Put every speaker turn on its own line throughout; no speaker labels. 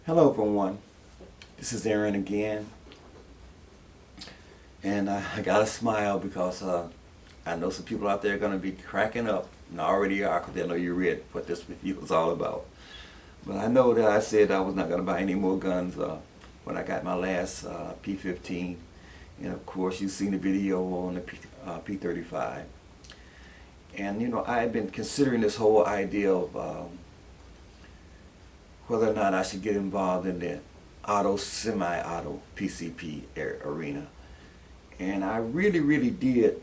Hello everyone, this is Aaron again, and I got a smile because I know some people out there are going to be cracking up, and already are because they know you read what this review was all about. But I know that I said I was not going to buy any more guns when I got my last P15, and of course you've seen the video on the P35. And you know, I've been considering this whole idea of whether or not I should get involved in the auto, semi-auto PCP arena. And I really did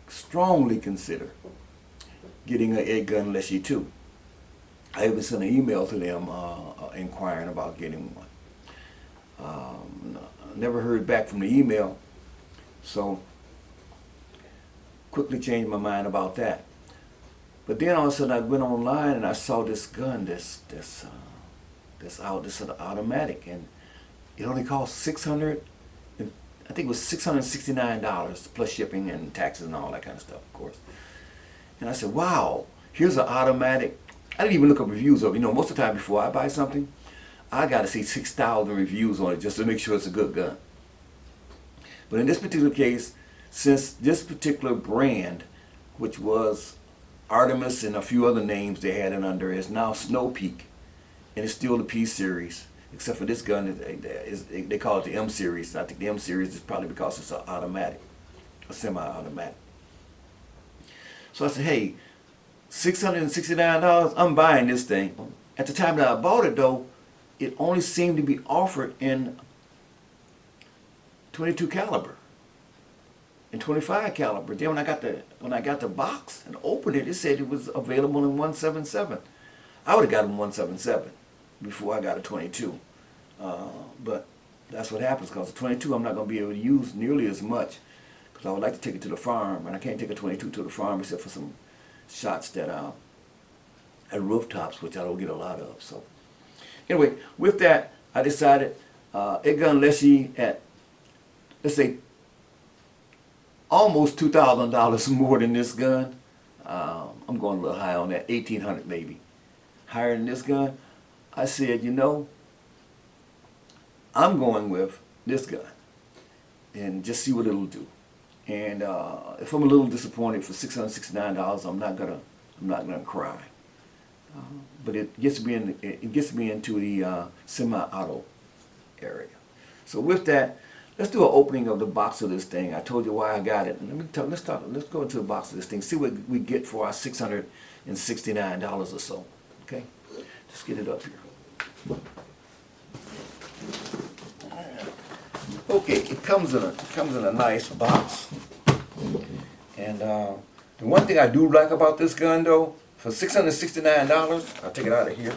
strongly consider getting an 8-gun Leshy 2. I even sent an email to them inquiring about getting one. Never heard back from the email, so quickly changed my mind about that. But then all of a sudden I went online and I saw this gun, this automatic, and it only cost I think it was $669 plus shipping and taxes and all that kind of stuff, of course. And I said, wow, here's an automatic. I didn't even look up reviews of it. You know, most of the time before I buy something, I got to see 6,000 reviews on it just to make sure it's a good gun. But in this particular case, since this particular brand, which was Artemis and a few other names they had it under, is now Snow Peak, and it's still the P series, except for this gun they call it the M series. I think the M series is probably because it's an automatic, a semi-automatic. So I said, hey, $669, I'm buying this thing. At the time that I bought it though, it only seemed to be offered in 22 caliber and 25 caliber. Then when I got the box and opened it, it said it was available in 177. I would have got a 177 before I got a 22. But that's what happens, because the 22 I'm not going to be able to use nearly as much, because I would like to take it to the farm, and I can't take a 22 to the farm except for some shots that at rooftops, which I don't get a lot of. So anyway, with that, I decided 8-gun Leshy at, let's say, almost $2,000 more than this gun. I'm going a little high on that, $1,800 maybe. Higher than this gun. I said, you know, I'm going with this gun and just see what it'll do. And if I'm a little disappointed for $669, I'm not gonna cry. But it gets me into the semi-auto area. So with that, let's do an opening of the box of this thing. I told you why I got it. And let's go into the box of this thing. See what we get for our $669 or so. Okay, just get it up here. Okay, it comes in a nice box. And the one thing I do like about this gun though, for $669, I'll take it out of here.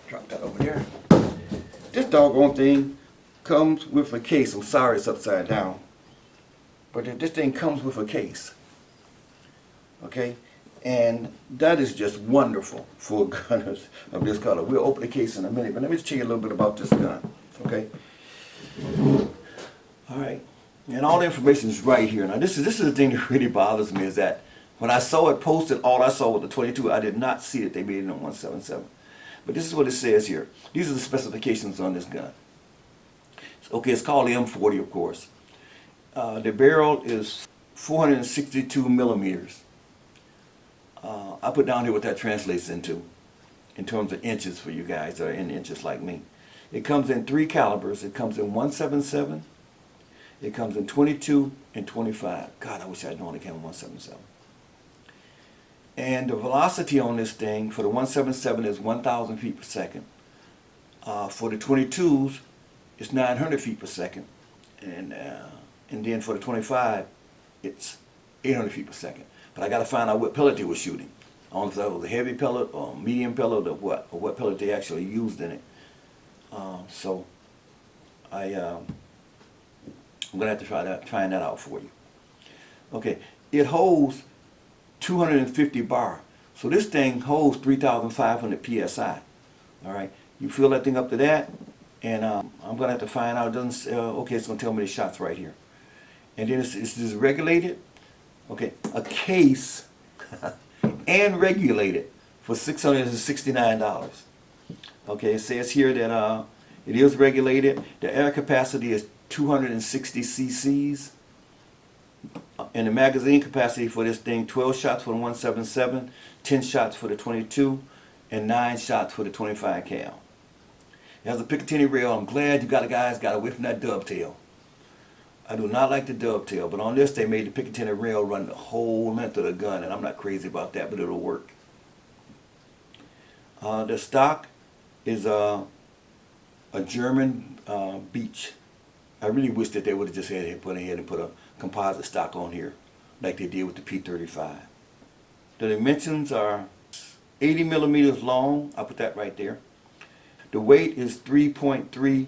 Drop that over there. This doggone thing comes with a case. I'm sorry it's upside down, but this thing comes with a case. Okay, and that is just wonderful for a gun of this color. We'll open the case in a minute, but let me just tell you a little bit about this gun. Okay. All right, and all the information is right here. Now this is the thing that really bothers me, is that when I saw it posted, all I saw was the 22. I did not see that they made it on 177. But this is what it says here. These are the specifications on this gun. Okay, it's called the M40, of course. The barrel is 462 millimeters. I put down here what that translates into in terms of inches for you guys that are in inches like me. It comes in 3 calibers. It comes in 177. It comes in 22 and 25. God, I wish I'd known it came in 177. And the velocity on this thing for the 177 is 1,000 feet per second. For the 22s, it's 900 feet per second. And then for the 25, it's 800 feet per second. But I got to find out what pellet they were shooting. I don't know if that was a heavy pellet or medium pellet or what pellet they actually used in it. So I'm going to have to find that out for you. Okay, it holds 250 bar. So this thing holds 3,500 psi. All right, you fill that thing up to that, and I'm going to have to find out. It doesn't. Okay, it's going to tell me the shots right here, and then it's just regulated. Okay, a case and regulated for $669. Okay, it says here that it is regulated. The air capacity is 260 cc's. And the magazine capacity for this thing, 12 shots for the 177, 10 shots for the 22, and 9 shots for the 25 cal. It has a Picatinny rail. I'm glad you guys got away from that dovetail. I do not like the dovetail, but on this they made the Picatinny rail run the whole length of the gun, and I'm not crazy about that, but it'll work. The stock is a German Beech. I really wish that they would have just put a composite stock on here like they did with the P35. The dimensions are 80 millimeters long. I'll put that right there. The weight is 3.3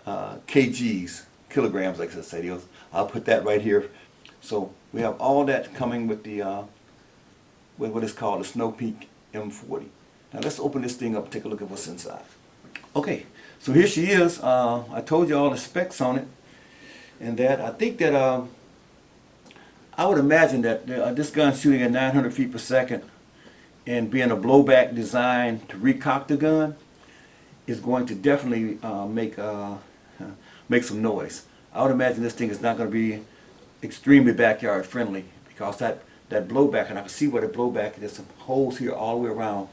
kgs, kilograms, like I said. I'll put that right here. So we have all that coming with the with what is called the Snow Peak M40. Now let's open this thing up and take a look at what's inside. Okay, so here she is. I told you all the specs on it, and that I think that I would imagine that this gun shooting at 900 feet per second and being a blowback design to recock the gun is going to definitely make some noise. I would imagine this thing is not going to be extremely backyard friendly because that blowback, and I can see where the blowback, there's some holes here all the way around.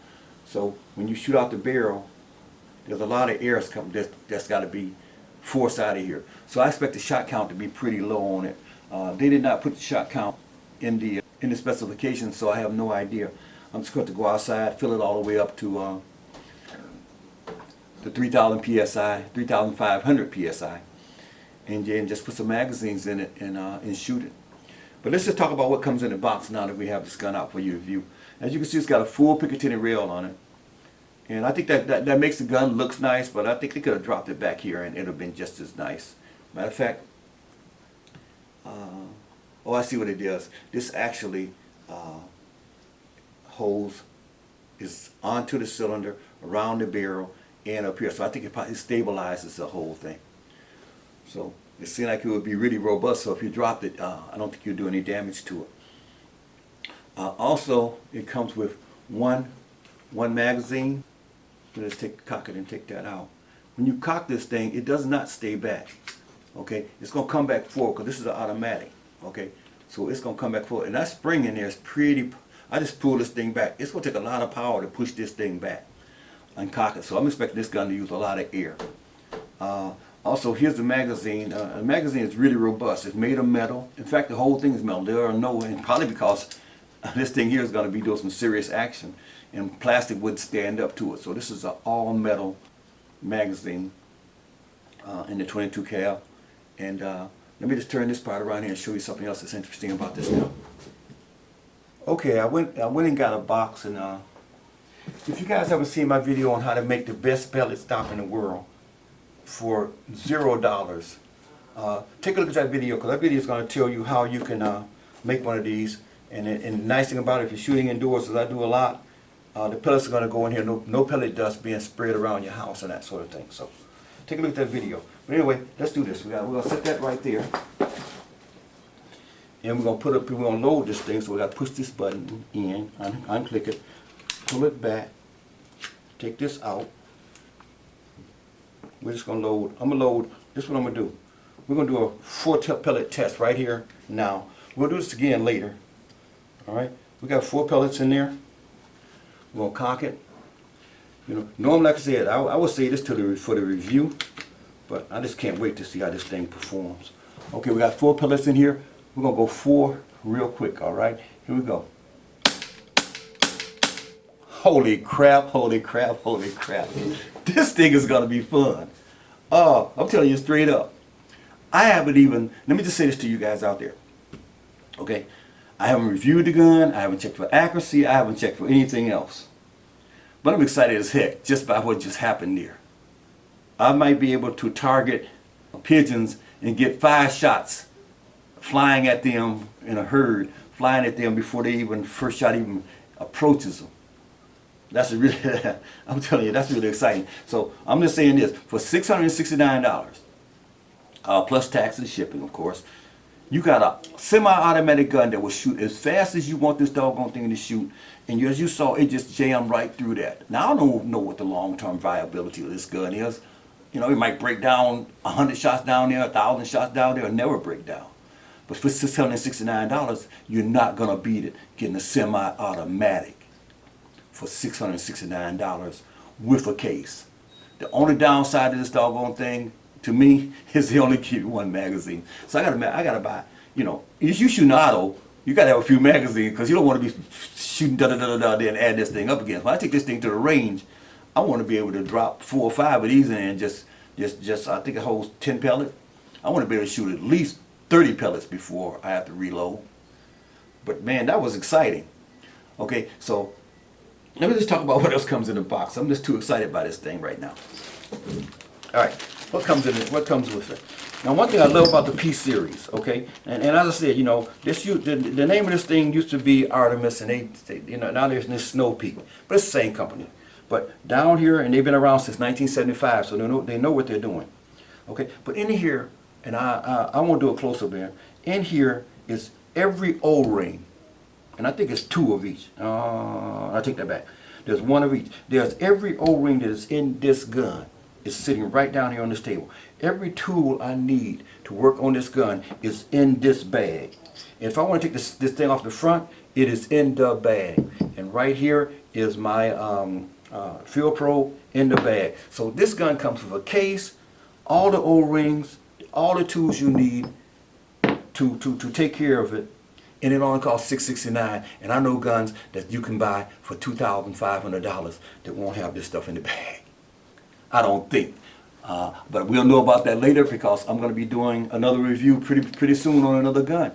So when you shoot out the barrel, there's a lot of air that's got to be forced out of here. So I expect the shot count to be pretty low on it. They did not put the shot count in the specifications, so I have no idea. I'm just going to go outside, fill it all the way up to the 3,000 psi, 3,500 psi, and then just put some magazines in it and shoot it. But let's just talk about what comes in the box now that we have this gun out for you to view. As you can see, it's got a full Picatinny rail on it. And I think that makes the gun looks nice, but I think they could have dropped it back here and it would have been just as nice. Matter of fact, oh, I see what it does. This actually hose is onto the cylinder, around the barrel, and up here. So I think it probably stabilizes the whole thing. So it seemed like it would be really robust, so if you dropped it, I don't think you'd do any damage to it. Also, it comes with one magazine. Let's cock it and take that out. When you cock this thing, it does not stay back. Okay, it's gonna come back forward because this is an automatic. Okay, so it's gonna come back forward, and that spring in there is pretty. I just pull this thing back. It's gonna take a lot of power to push this thing back and cock it. So I'm expecting this gun to use a lot of air. Also, here's the magazine. The magazine is really robust. It's made of metal. In fact, the whole thing is metal. There are no, and probably because this thing here is going to be doing some serious action, and plastic would stand up to it. So this is an all metal magazine in the 22 cal. And let me just turn this part around here and show you something else that's interesting about this gun. Okay, I went and got a box, and if you guys haven't seen my video on how to make the best pellet stop in the world for $0, take a look at that video, because that video is going to tell you how you can make one of these. And the nice thing about it, if you're shooting indoors, as I do a lot, the pellets are going to go in here, no pellet dust being spread around your house and that sort of thing. So take a look at that video. But anyway, let's do this. We're going to set that right there. And we're going to load this thing, so we got to push this button in, unclick it, pull it back, take this out. We're just going to load. I'm going to load. This is what I'm going to do. We're going to do a 4 pellet test right here now. We'll do this again later. Alright, we got 4 pellets in there. We're going to cock it. You know, normally, like I said, I would say this for the review, but I just can't wait to see how this thing performs. Okay, we got 4 pellets in here. We're going to go 4 real quick, alright? Here we go. Holy crap, holy crap, holy crap. This thing is going to be fun. I'm telling you straight up. I haven't even, let me just say this to you guys out there. Okay? I haven't reviewed the gun, I haven't checked for accuracy, I haven't checked for anything else. But I'm excited as heck just by what just happened there. I might be able to target pigeons and get 5 shots flying at them in a herd, flying at them before they first shot even approaches them. That's really, I'm telling you, that's really exciting. So I'm just saying this, for $669, plus tax and shipping, of course, You got a semi-automatic gun that will shoot as fast as you want this doggone thing to shoot. And as you saw, it just jammed right through that. Now, I don't know what the long-term viability of this gun is. You know, it might break down 100 shots down there, 1,000 shots down there, and never break down. But for $669, you're not going to beat it getting a semi-automatic for $669 with a case. The only downside to this doggone thing, to me, is they only give you one magazine. So I gotta buy, you know, if you shoot auto, you gotta have a few magazines because you don't want to be shooting then add this thing up again. When I take this thing to the range, I want to be able to drop 4 or 5 of these in and just I think it holds 10 pellets. I want to be able to shoot at least 30 pellets before I have to reload. But man, that was exciting. Okay, so let me just talk about what else comes in the box. I'm just too excited by this thing right now. All right, what comes in it? What comes with it? Now, one thing I love about the P series, okay, and as I said, you know, the name of this thing used to be Artemis, and they you know, now there's this Snow Peak, but it's the same company. But down here, and they've been around since 1975, so they know what they're doing, okay. But in here, and I want to do a close up there. In here is every O-ring, and I think it's 2 of each. I take that back. There's 1 of each. There's every O-ring that is in this gun. Is sitting right down here on this table. Every tool I need to work on this gun is in this bag. And if I want to take this thing off the front, it is in the bag. And right here is my field probe in the bag. So this gun comes with a case, all the O-rings, all the tools you need to take care of it. And it only costs $669. And I know guns that you can buy for $2,500 that won't have this stuff in the bag. I don't think. But we'll know about that later because I'm going to be doing another review pretty soon on another gun.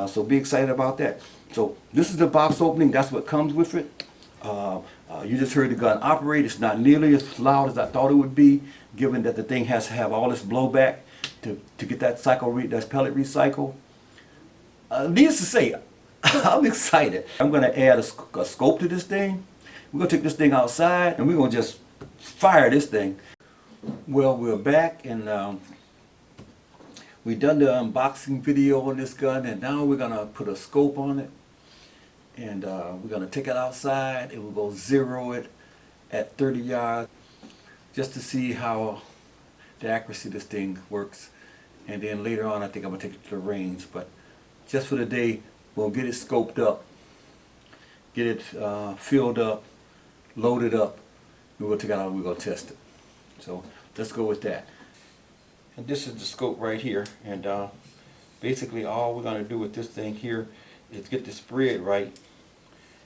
So be excited about that. So this is the box opening. That's what comes with it. You just heard the gun operate. It's not nearly as loud as I thought it would be, given that the thing has to have all this blowback to get that pellet recycle. Needless to say, I'm excited. I'm going to add a scope to this thing. We're going to take this thing outside and we're going to just fire this thing. Well, we're back and we've done the unboxing video on this gun, and now we're gonna put a scope on it, and we're gonna take it outside and we're gonna zero it at 30 yards just to see how the accuracy of this thing works. And then later on I think I'm gonna take it to the range, but just for the day we'll get it scoped up, get it filled up, loaded up. We're going to take it out and we're going to test it. So let's go with that. And this is the scope right here. And basically all we're going to do with this thing here is get the spread right.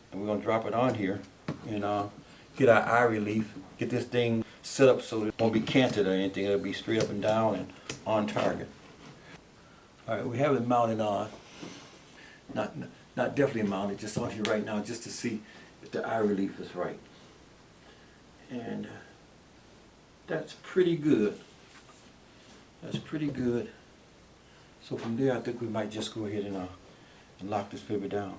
And we're going to drop it on here and get our eye relief. Get this thing set up so it won't be canted or anything. It'll be straight up and down and on target. Alright, we have it mounted on. Not definitely mounted, just on here right now just to see if the eye relief is right. And that's pretty good. That's pretty good. So from there I think we might just go ahead and lock this baby down.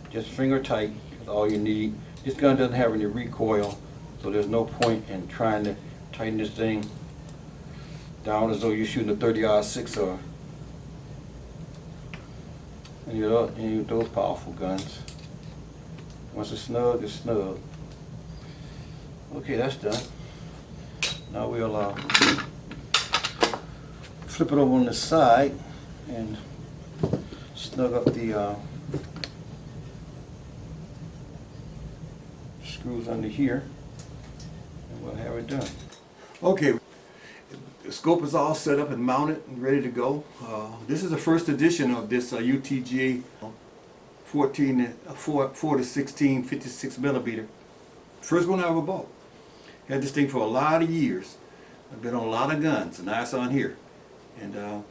Just finger tight is all you need. This gun doesn't have any recoil, so there's no point in trying to tighten this thing down as though you're shooting a 30-06 or any of those powerful guns. Once it's snug, it's snug. Okay, that's done. Now we'll flip it over on the side and snug up the screws under here, and we'll have it done. Okay, the scope is all set up and mounted and ready to go. This is the first edition of this UTG 4 to 16 56 millimeter. First one I ever bought. Had this thing for a lot of years. I've been on a lot of guns, and now it's on here. And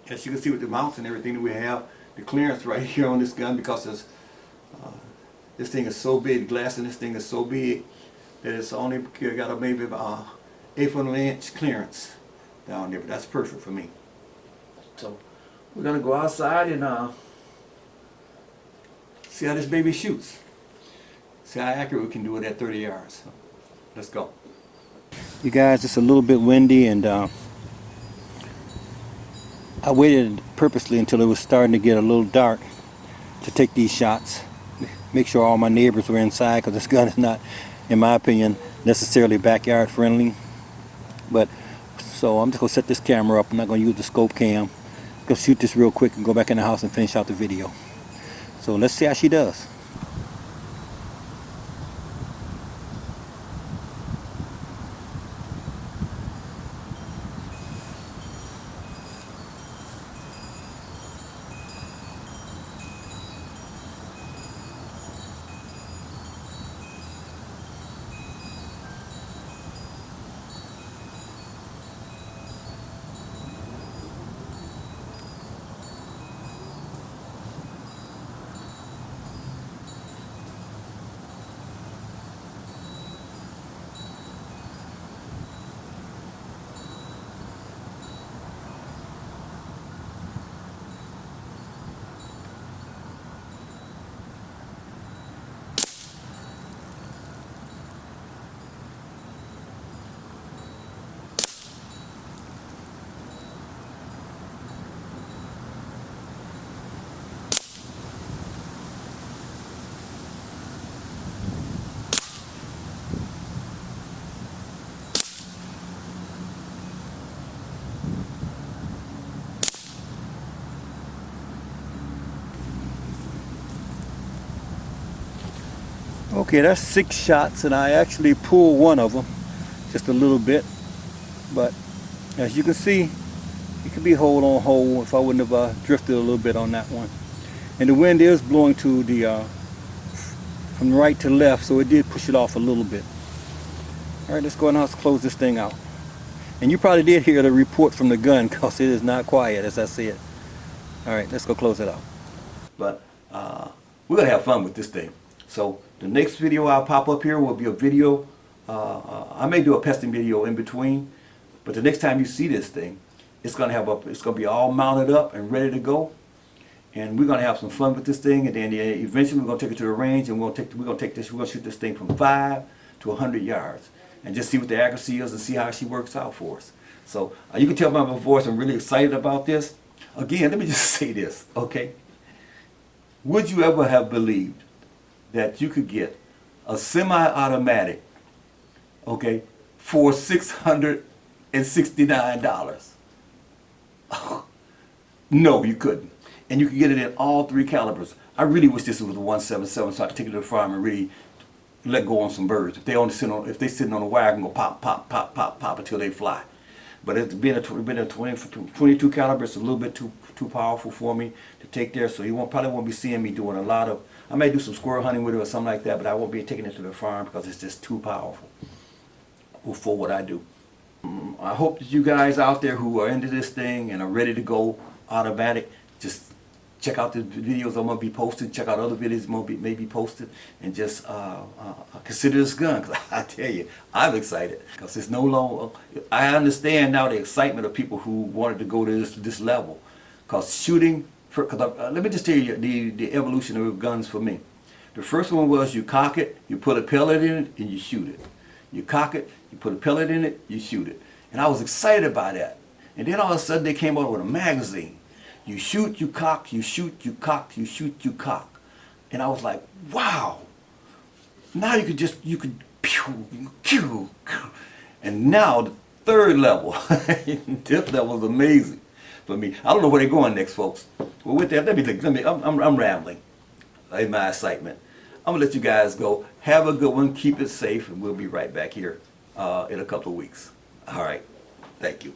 as you can see with the mounts and everything that we have, the clearance right here on this gun, because it's, this thing is so big, the glass in this thing is so big that it's only got a maybe about 1/8 of an inch clearance down there, but that's perfect for me. So we're gonna go outside and see how this baby shoots. See how accurate we can do it at 30 yards. So let's go. You guys, it's a little bit windy, and
I waited purposely until it was starting to get a little dark to take these shots. Make sure all my neighbors were inside, because this gun is not, in my opinion, necessarily backyard friendly. But so I'm just gonna set this camera up. I'm not gonna use the scope cam. Go shoot this real quick and go back in the house and finish out the video. So let's see how she does. Okay, that's 6 shots, and I actually pulled one of them just a little bit, but as you can see, it could be hold on hold if I wouldn't have drifted a little bit on that one. And the wind is blowing to the from right to left, so it did push it off a little bit. All right, let's go ahead and close this thing out. And you probably did hear the report from the gun, because it is not quiet, as I said. All right, let's go close it out.
But we're gonna have fun with this thing. So the next video I'll pop up here will be a video. I may do a testing video in between, but the next time you see this thing, it's gonna be all mounted up and ready to go. And we're gonna have some fun with this thing, and then eventually we're gonna take it to the range, and we're gonna shoot this thing from 5 to 100 yards, and just see what the accuracy is and see how she works out for us. So you can tell by my voice I'm really excited about this. Again, let me just say this, okay? Would you ever have believed that you could get a semi-automatic, okay, for $669? No, you couldn't. And you can get it in all 3 calibers. I really wish this was a 177, so I could take it to the farm and really let go on some birds. If they're sitting on a wire, I can go pop, pop, pop, pop, pop until they fly. But it's been a 22 caliber. It's a little bit too powerful for me to take there. So you probably won't be seeing me doing a lot of. I may do some squirrel hunting with it or something like that, but I won't be taking it to the farm because it's just too powerful for what I do. I hope that you guys out there who are into this thing and are ready to go automatic, just check out the videos I'm going to be posting, check out other videos may be posted, and just consider this gun, because I tell you, I'm excited, because it's no longer, I understand now the excitement of people who wanted to go to this level, because shooting, let me just tell you the evolution of guns for me. The first one was you cock it, you put a pellet in it, and you shoot it. You cock it, you put a pellet in it, you shoot it. And I was excited by that. And then all of a sudden they came out with a magazine. You shoot, you cock, you shoot, you cock, you shoot, you cock. And I was like, wow. Now you could pew, pew, pew. And now the 3rd level, this level is amazing for me. I don't know where they're going next, folks. Well, with that, I'm rambling in my excitement. I'm gonna let you guys go. Have a good one, keep it safe, and we'll be right back here in a couple of weeks. All right, thank you.